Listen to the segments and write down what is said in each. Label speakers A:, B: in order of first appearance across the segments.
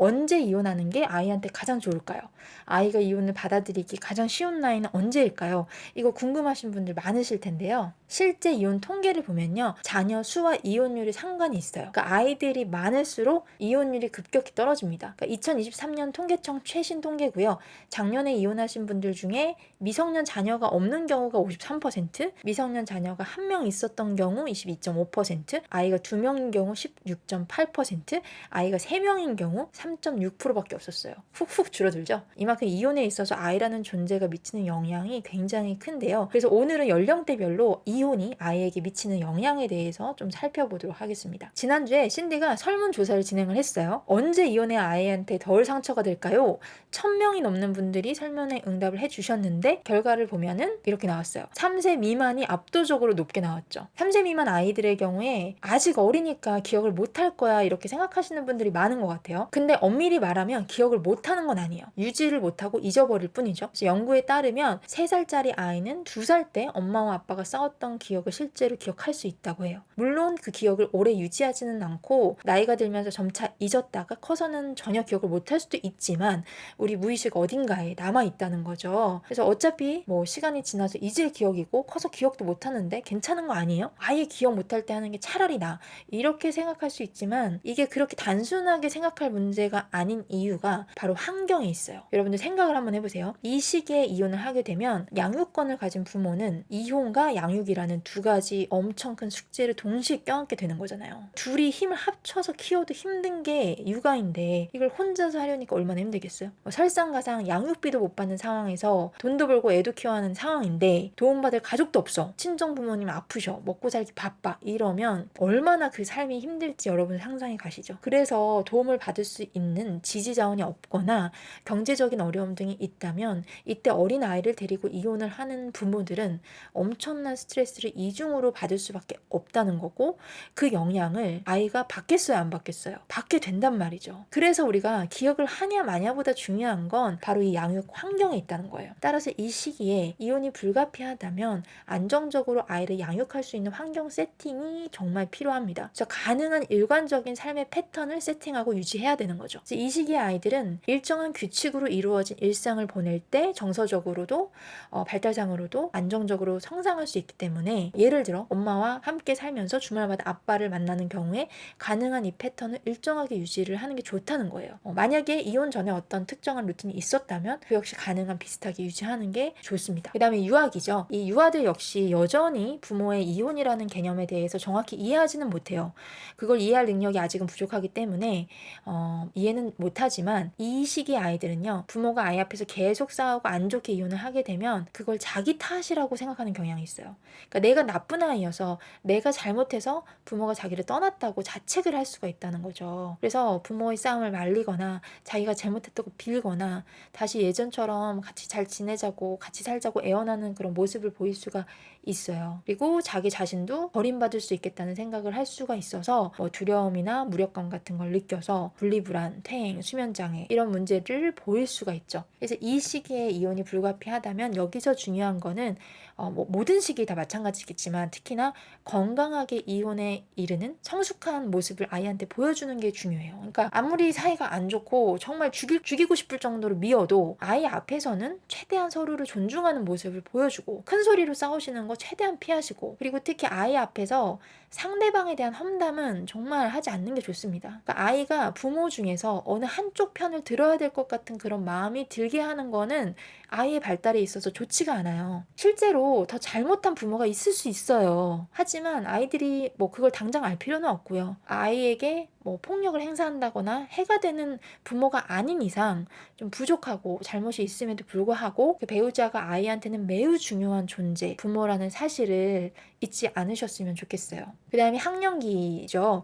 A: 언제 이혼하는 게 아이한테 가장 좋을까요? 아이가 이혼을 받아들이기 가장 쉬운 나이는 언제일까요? 이거 궁금하신 분들 많으실 텐데요. 실제 이혼 통계를 보면요. 자녀 수와 이혼율이 상관이 있어요. 그러니까 아이들이 많을수록 이혼율이 급격히 떨어집니다. 그러니까 2023년 통계청 최신 통계고요. 작년에 이혼하신 분들 중에 미성년 자녀가 없는 경우가 53%, 미성년 자녀가 1명 있었던 경우 22.5%, 아이가 2명인 경우 16.8%, 아이가 3명인 경우 3.6%밖에 없었어요. 훅훅 줄어들죠? 이만큼 이혼에 있어서 아이라는 존재가 미치는 영향이 굉장히 큰데요. 그래서 오늘은 연령대별로 이혼이 아이에게 미치는 영향에 대해서 좀 살펴보도록 하겠습니다. 지난주에 신디가 설문조사를 진행을 했어요. 언제 이혼해야 아이한테 덜 상처가 될까요? 1000명이 넘는 분들이 설문에 응답을 해주셨는데 결과를 보면은 이렇게 나왔어요. 3세 미만이 압도적으로 높게 나왔죠. 3세 미만 아이들의 경우에 아직 어리니까 기억을 못할 거야 이렇게 생각하시는 분들이 많은 것 같아요. 근데 엄밀히 말하면 기억을 못하는 건 아니에요. 유지를 못하고 잊어버릴 뿐이죠. 그래서 연구에 따르면 3살짜리 아이는 2살 때 엄마와 아빠가 싸웠던 기억을 실제로 기억할 수 있다고 해요. 물론 그 기억을 오래 유지하지는 않고 나이가 들면서 점차 잊었다가 커서는 전혀 기억을 못할 수도 있지만 우리 무의식 어딘가에 남아있다는 거죠. 그래서 어차피 뭐 시간이 지나서 잊을 기억이고 커서 기억도 못하는데 괜찮은 거 아니에요? 아예 기억 못할 때 하는 게 차라리 나 이렇게 생각할 수 있지만 이게 그렇게 단순하게 생각할 문제가 아닌 이유가 바로 환경에 있어요. 여러분들 생각을 한번 해보세요. 이 시기에 이혼을 하게 되면 양육권을 가진 부모는 이혼과 양육이라는 두 가지 엄청 큰 숙제를 동시에 껴안게 되는 거잖아요. 둘이 힘을 합쳐서 키워도 힘든 게 육아인데 이걸 혼자서 하려니까 얼마나 힘들겠어요? 설상가상 양육비도 못 받는 상황에서 돈도 벌고 애도 키워야 하는 상황인데 도움받을 가족도 없어. 친정 부모님 아프셔. 먹고 살기 바빠. 이러면 얼마나 그 삶이 힘들지 여러분 상상이 가시죠? 그래서 도움을 받을 수 있는 지지 자원이 없거나 경제적인 어려움 등이 있다면 이때 어린 아이를 데리고 이혼을 하는 부모들은 엄청난 스트레스를 이중으로 받을 수밖에 없다는 거고 그 영향을 아이가 받겠어요 안 받겠어요? 받게 된단 말이죠. 그래서 우리가 기억을 하냐 마냐보다 중요한 건 바로 이 양육 환경에 있다는 거예요. 따라서 이 시기에 이혼이 불가피하다면 안정적으로 아이를 양육할 수 있는 환경 세팅이 정말 필요합니다. 그래서 가능한 일관적인 삶의 패턴을 세팅하고 유지해야 되는 거죠. 이 시기의 아이들은 일정한 규칙으로 이루어진 일상을 보낼 때 정서적으로도 발달상으로도 안정적으로 성장할 수 있기 때문에 예를 들어 엄마와 함께 살면서 주말마다 아빠를 만나는 경우에 가능한 이 패턴을 일정하게 유지를 하는 게 좋다는 거예요. 만약에 이혼 전에 어떤 특정한 루틴이 있었다면 그 역시 가능한 비슷하게 유지하는 게 좋습니다. 그 다음에 유아기죠. 이 유아들 역시 여전히 부모의 이혼이라는 개념에 대해서 정확히 이해하지는 못해요. 그걸 이해할 능력이 아직은 부족하기 때문에 이해는 못하지만 이 시기 아이들은요. 부모가 아이 앞에서 계속 싸우고 안 좋게 이혼을 하게 되면 그걸 자기 탓이라고 생각하는 경향이 있어요. 그러니까 내가 나쁜 아이여서 내가 잘못해서 부모가 자기를 떠났다고 자책을 할 수가 있다는 거죠. 그래서 부모의 싸움을 말리거나 자기가 잘못했다고 빌거나 다시 예전처럼 같이 잘 지내자고 같이 살자고 애원하는 그런 모습을 보일 수가 있어요. 그리고 자기 자신도 버림받을 수 있겠다는 생각을 할 수가 있어서 두려움이나 무력감 같은 걸 느껴서 분리불안, 퇴행, 수면장애 이런 문제를 보일 수가 있죠. 그래서 이 시기에 이혼이 불가피하다면 여기서 중요한 거는 모든 시기 다 마찬가지겠지만 특히나 건강하게 이혼에 이르는 성숙한 모습을 아이한테 보여주는 게 중요해요. 그러니까 아무리 사이가 안 좋고 정말 죽이고 싶을 정도로 미워도 아이 앞에서는 최대한 서로를 존중하는 모습을 보여주고 큰 소리로 싸우시는 거 최대한 피하시고 그리고 특히 아이 앞에서 상대방에 대한 험담은 정말 하지 않는 게 좋습니다. 그러니까 아이가 부모 중에서 어느 한쪽 편을 들어야 될 것 같은 그런 마음이 들게 하는 거는 아이의 발달에 있어서 좋지가 않아요. 실제로 더 잘못한 부모가 있을 수 있어요. 하지만 아이들이 그걸 당장 알 필요는 없고요. 아이에게 폭력을 행사한다거나 해가 되는 부모가 아닌 이상 좀 부족하고 잘못이 있음에도 불구하고 그 배우자가 아이한테는 매우 중요한 존재, 부모라는 사실을 잊지 않으셨으면 좋겠어요. 그 다음에 학령기죠.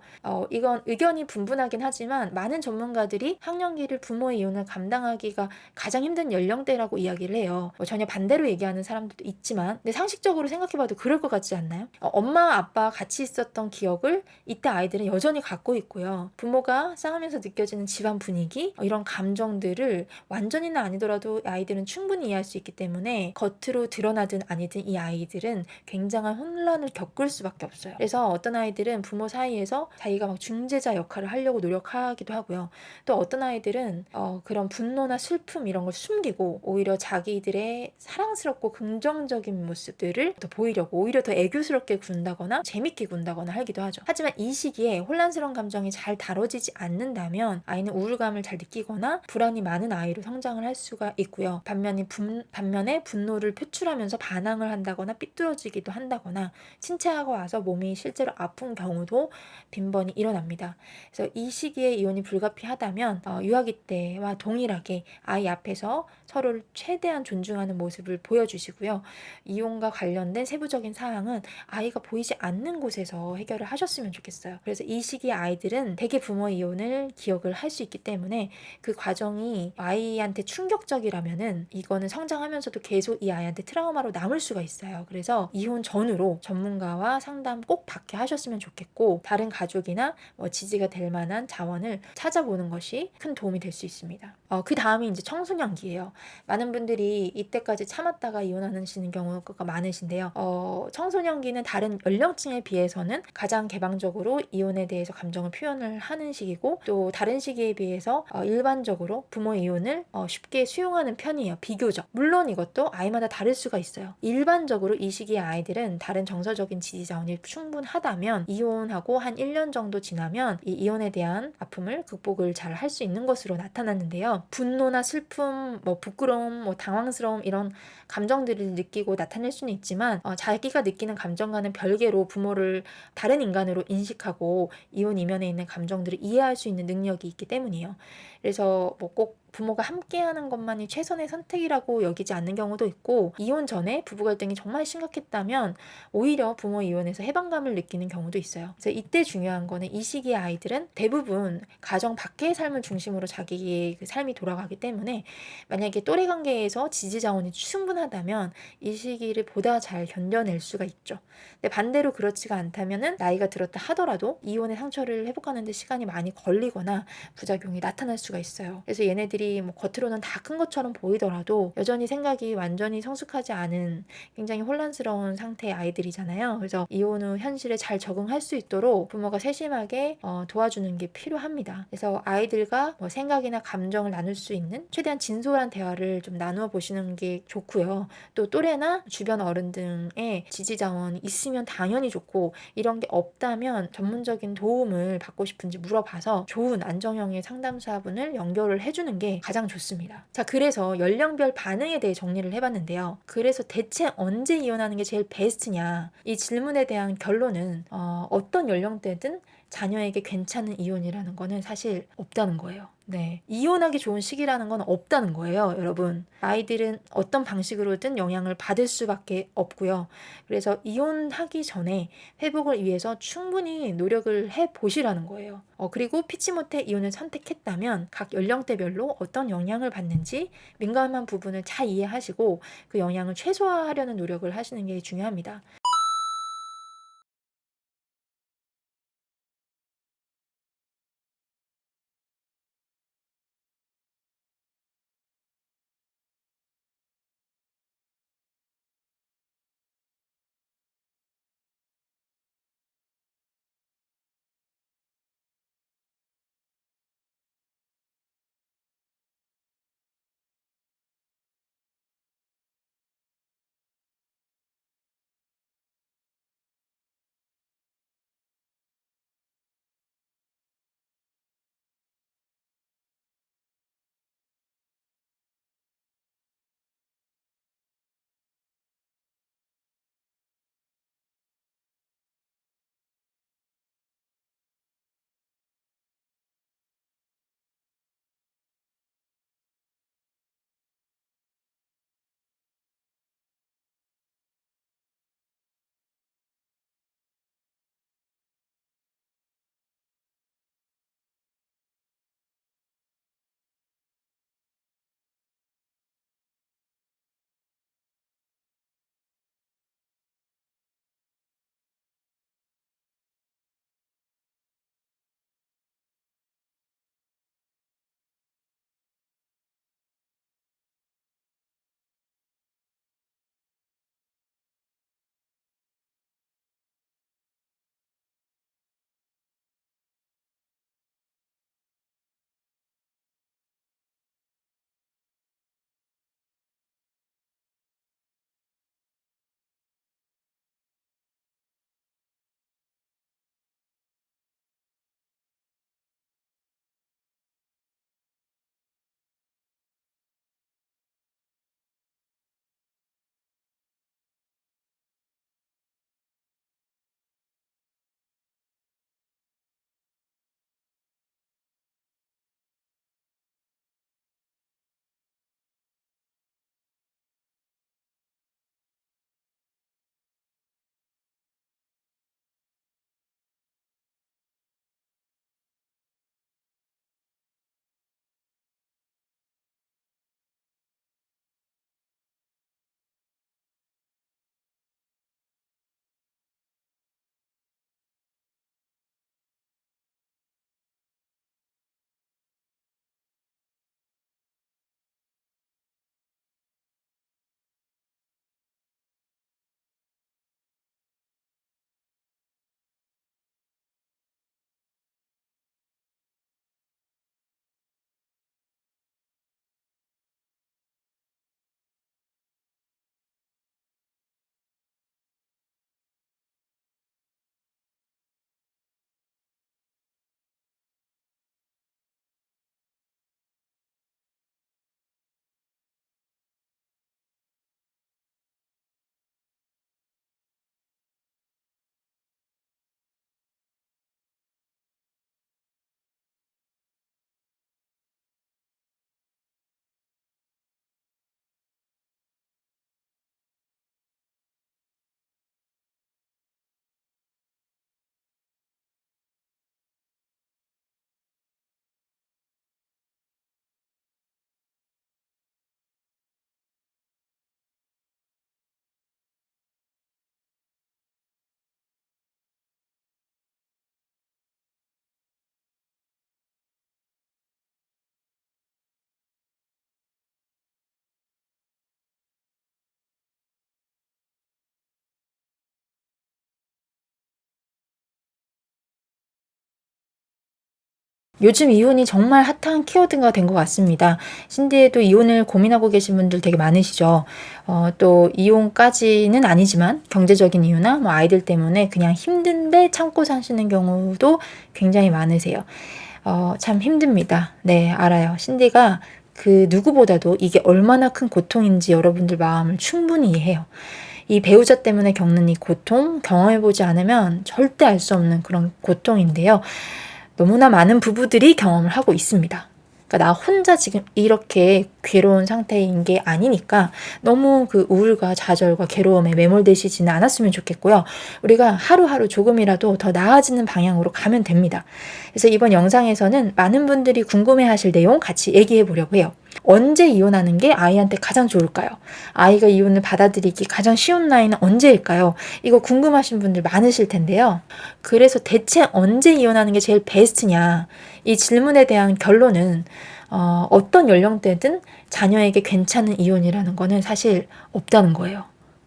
A: 이건 의견이 분분하긴 하지만 많은 전문가들이 학령기를 부모의 이혼을 감당하기가 가장 힘든 연령대라고 이야기를 해요. 전혀 반대로 얘기하는 사람들도 있지만 근데 상식적으로 생각해봐도 그럴 것 같지 않나요? 엄마와 아빠가 같이 있었던 기억을 이때 아이들은 여전히 갖고 있고요. 있고요. 부모가 싸우면서 느껴지는 집안 분위기, 이런 감정들을 완전히는 아니더라도 아이들은 충분히 이해할 수 있기 때문에 겉으로 드러나든 아니든 이 아이들은 굉장한 혼란을 겪을 수밖에 없어요. 그래서 어떤 아이들은 부모 사이에서 자기가 막 중재자 역할을 하려고 노력하기도 하고요. 또 어떤 아이들은 그런 분노나 슬픔 이런 걸 숨기고 오히려 자기들의 사랑스럽고 긍정적인 모습들을 더 보이려고 오히려 더 애교스럽게 군다거나 재밌게 군다거나 하기도 하죠. 하지만 이 시기에 혼란스러운 감정이 잘 다뤄지지 않는다면 아이는 우울감을 잘 느끼거나 불안이 많은 아이로 성장을 할 수가 있고요. 반면에 분노를 표출하면서 반항을 한다거나 삐뚤어지기도 한다거나 신체하고 와서 몸이 실제로 아픈 경우도 빈번히 일어납니다. 그래서 이 시기에 이혼이 불가피하다면 유아기 때와 동일하게 아이 앞에서 서로를 최대한 존중하는 모습을 보여주시고요. 이혼과 관련된 세부적인 사항은 아이가 보이지 않는 곳에서 해결을 하셨으면 좋겠어요. 그래서 이 시기에 아이들은 대개 부모 이혼을 기억을 할 수 있기 때문에 그 과정이 아이한테 충격적이라면은 이거는 성장하면서도 계속 이 아이한테 트라우마로 남을 수가 있어요. 그래서 이혼 전후로 전문가와 상담 꼭 받게 하셨으면 좋겠고 다른 가족이나 지지가 될 만한 자원을 찾아보는 것이 큰 도움이 될 수 있습니다. 그 다음이 이제 청소년기예요. 많은 분들이 이때까지 참았다가 이혼하시는 경우가 많으신데요. 청소년기는 다른 연령층에 비해서는 가장 개방적으로 이혼에 대해서 감정을 표현을 하는 시기고 또 다른 시기에 비해서 일반적으로 부모 이혼을 쉽게 수용하는 편이에요. 비교적. 물론 이것도 아이마다 다를 수가 있어요. 일반적으로 이 시기의 아이들은 다른 정서적인 지지 자원이 충분하다면 이혼하고 한 1년 정도 지나면 이 이혼에 대한 아픔을 극복을 잘 할 수 있는 것으로 나타났는데요. 분노나 슬픔, 부끄러움, 당황스러움 이런 감정들을 느끼고 나타낼 수는 있지만 자기가 느끼는 감정과는 별개로 부모를 다른 인간으로 인식하고 이혼 이면에 있는 감정들을 이해할 수 있는 능력이 있기 때문이에요. 그래서 꼭 부모가 함께하는 것만이 최선의 선택이라고 여기지 않는 경우도 있고 이혼 전에 부부 갈등이 정말 심각했다면 오히려 부모 이혼에서 해방감을 느끼는 경우도 있어요. 그래서 이때 중요한 거는 이 시기의 아이들은 대부분 가정 밖의 삶을 중심으로 자기의 그 삶이 돌아가기 때문에 만약에 또래 관계에서 지지 자원이 충분하다면 이 시기를 보다 잘 견뎌낼 수가 있죠. 근데 반대로 그렇지가 않다면은 나이가 들었다 하더라도 이혼의 상처를 회복하는 데 시간이 많이 걸리거나 부작용이 나타날 수가 있어요. 그래서 얘네들이 겉으로는 다 큰 것처럼 보이더라도 여전히 생각이 완전히 성숙하지 않은 굉장히 혼란스러운 상태의 아이들이잖아요. 그래서 이혼 후 현실에 잘 적응할 수 있도록 부모가 세심하게 도와주는 게 필요합니다. 그래서 아이들과 생각이나 감정을 나눌 수 있는 최대한 진솔한 대화를 좀 나누어 보시는 게 좋고요. 또 또래나 주변 어른 등의 지지 자원이 있으면 당연히 좋고 이런 게 없다면 전문적인 도움을 받고 싶은지 물어봐서 좋은 안정형의 상담사분을 연결을 해주는 게 가장 좋습니다. 자, 그래서 연령별 반응에 대해 정리를 해봤는데요. 그래서 대체 언제 이혼하는 게 제일 베스트냐? 이 질문에 대한 결론은 어떤 연령대든 자녀에게 괜찮은 이혼이라는 거는 사실 없다는 거예요. 네. 이혼하기 좋은 시기라는 건 없다는 거예요, 여러분. 아이들은 어떤 방식으로든 영향을 받을 수밖에 없고요. 그래서 이혼하기 전에 회복을 위해서 충분히 노력을 해보시라는 거예요. 그리고 피치 못해 이혼을 선택했다면 각 연령대별로 어떤 영향을 받는지 민감한 부분을 잘 이해하시고 그 영향을 최소화하려는 노력을 하시는 게 중요합니다. 요즘 이혼이 정말 핫한 키워드가 된 것 같습니다. 신디에도 이혼을 고민하고 계신 분들 되게 많으시죠. 또 이혼까지는 아니지만 경제적인 이유나 뭐 아이들 때문에 그냥 힘든데 참고 사시는 경우도 굉장히 많으세요. 참 힘듭니다. 네, 알아요. 신디가 그 누구보다도 이게 얼마나 큰 고통인지 여러분들 마음을 충분히 이해해요. 이 배우자 때문에 겪는 이 고통 경험해보지 않으면 절대 알 수 없는 그런 고통인데요. 너무나 많은 부부들이 경험을 하고 있습니다. 그러니까 나 혼자 지금 이렇게 괴로운 상태인 게 아니니까 너무 그 우울과 좌절과 괴로움에 매몰되시지는 않았으면 좋겠고요. 우리가 하루하루 조금이라도 더 나아지는 방향으로 가면 됩니다. 그래서 이번 영상에서는 많은 분들이 궁금해하실 내용 같이 얘기해 보려고 해요. 언제 이혼하는 게 아이한테 가장 좋을까요? 아이가 이혼을 받아들이기 가장 쉬운 나이는 언제일까요? 이거 궁금하신 분들 많으실 텐데요. 그래서 대체 언제 이혼하는 게 제일 베스트냐? 이 질문에 대한 결론은 어떤 연령대든 자녀에게 괜찮은 이혼이라는 거는 사실 없다는 거예요.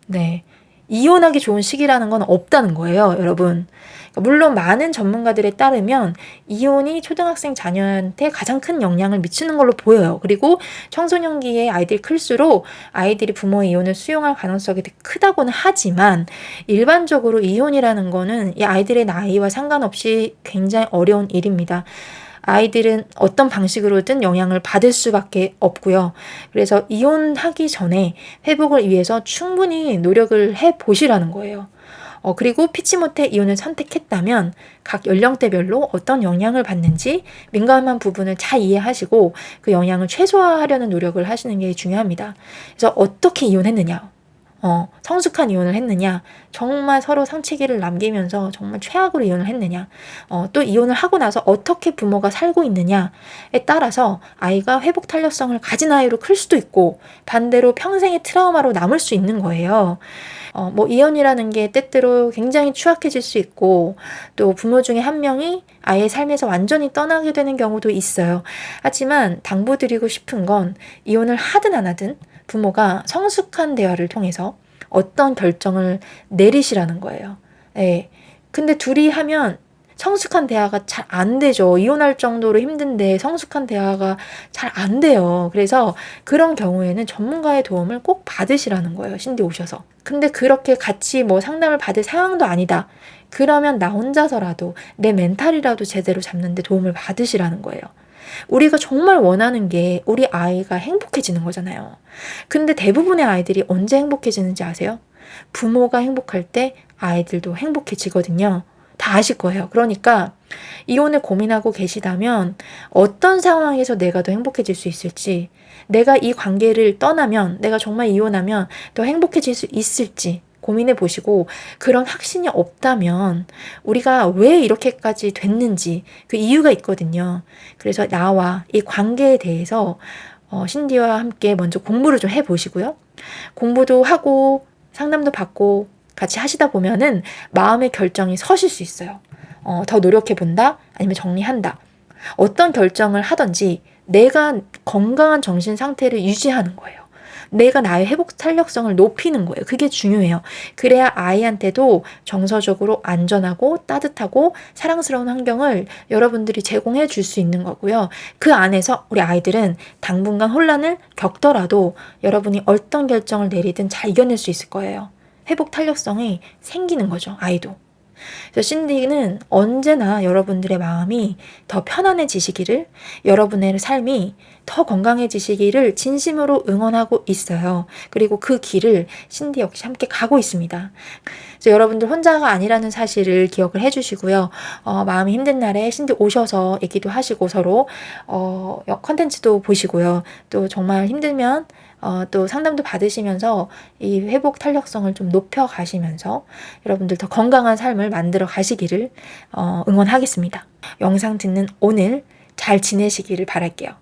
A: 네. 이혼하기 좋은 시기라는 건 없다는 거예요, 여러분. 물론 많은 전문가들에 따르면 이혼이 초등학생 자녀한테 가장 큰 영향을 미치는 걸로 보여요. 그리고 청소년기에 아이들이 클수록 아이들이 부모의 이혼을 수용할 가능성이 되게 크다고는 하지만 일반적으로 이혼이라는 거는 이 아이들의 나이와 상관없이 굉장히 어려운 일입니다. 아이들은 어떤 방식으로든 영향을 받을 수밖에 없고요. 그래서 이혼하기 전에 회복을 위해서 충분히 노력을 해 보시라는 거예요. 그리고 피치 못해 이혼을 선택했다면 각 연령대별로 어떤 영향을 받는지 민감한 부분을 잘 이해하시고 그 영향을 최소화하려는 노력을 하시는 게 중요합니다. 그래서 어떻게 이혼했느냐? 성숙한 이혼을 했느냐, 정말 서로 상처기를 남기면서 정말 최악으로 이혼을 했느냐, 또 이혼을 하고 나서 어떻게 부모가 살고 있느냐에 따라서 아이가 회복 탄력성을 가진 아이로 클 수도 있고 반대로 평생의 트라우마로 남을 수 있는 거예요. 뭐 이혼이라는 게 때때로 굉장히 추악해질 수 있고 또 부모 중에 한 명이 아이의 삶에서 완전히 떠나게 되는 경우도 있어요. 하지만 당부드리고 싶은 건 이혼을 하든 안 하든 부모가 성숙한 대화를 통해서 어떤 결정을 내리시라는 거예요. 네. 근데 둘이 하면 성숙한 대화가 잘 안 되죠. 이혼할 정도로 힘든데 성숙한 대화가 잘 안 돼요. 그래서 그런 경우에는 전문가의 도움을 꼭 받으시라는 거예요. 신디 오셔서. 근데 그렇게 같이 뭐 상담을 받을 상황도 아니다. 그러면 나 혼자서라도 내 멘탈이라도 제대로 잡는데 도움을 받으시라는 거예요. 우리가 정말 원하는 게 우리 아이가 행복해지는 거잖아요. 근데 대부분의 아이들이 언제 행복해지는지 아세요? 부모가 행복할 때 아이들도 행복해지거든요. 다 아실 거예요. 그러니까 이혼을 고민하고 계시다면 어떤 상황에서 내가 더 행복해질 수 있을지, 내가 이 관계를 떠나면, 내가 정말 이혼하면 더 행복해질 수 있을지 고민해 보시고, 그런 확신이 없다면 우리가 왜 이렇게까지 됐는지 그 이유가 있거든요. 그래서 나와 이 관계에 대해서 신디와 함께 먼저 공부를 좀 해보시고요. 공부도 하고 상담도 받고 같이 하시다 보면은 마음의 결정이 서실 수 있어요. 더 노력해 본다? 아니면 정리한다. 어떤 결정을 하든지 내가 건강한 정신 상태를 유지하는 거예요. 내가 나의 회복 탄력성을 높이는 거예요. 그게 중요해요. 그래야 아이한테도 정서적으로 안전하고 따뜻하고 사랑스러운 환경을 여러분들이 제공해 줄 수 있는 거고요. 그 안에서 우리 아이들은 당분간 혼란을 겪더라도 여러분이 어떤 결정을 내리든 잘 이겨낼 수 있을 거예요. 회복 탄력성이 생기는 거죠, 아이도. 그래서 신디는 언제나 여러분들의 마음이 더 편안해지시기를, 여러분의 삶이 더 건강해지시기를 진심으로 응원하고 있어요. 그리고 그 길을 신디 역시 함께 가고 있습니다. 그래서 여러분들 혼자가 아니라는 사실을 기억을 해주시고요. 마음이 힘든 날에 신디 오셔서 얘기도 하시고 서로 컨텐츠도 보시고요. 또 정말 힘들면 또 상담도 받으시면서 이 회복 탄력성을 좀 높여 가시면서 여러분들 더 건강한 삶을 만들어 가시기를 응원하겠습니다. 영상 듣는 오늘 잘 지내시기를 바랄게요.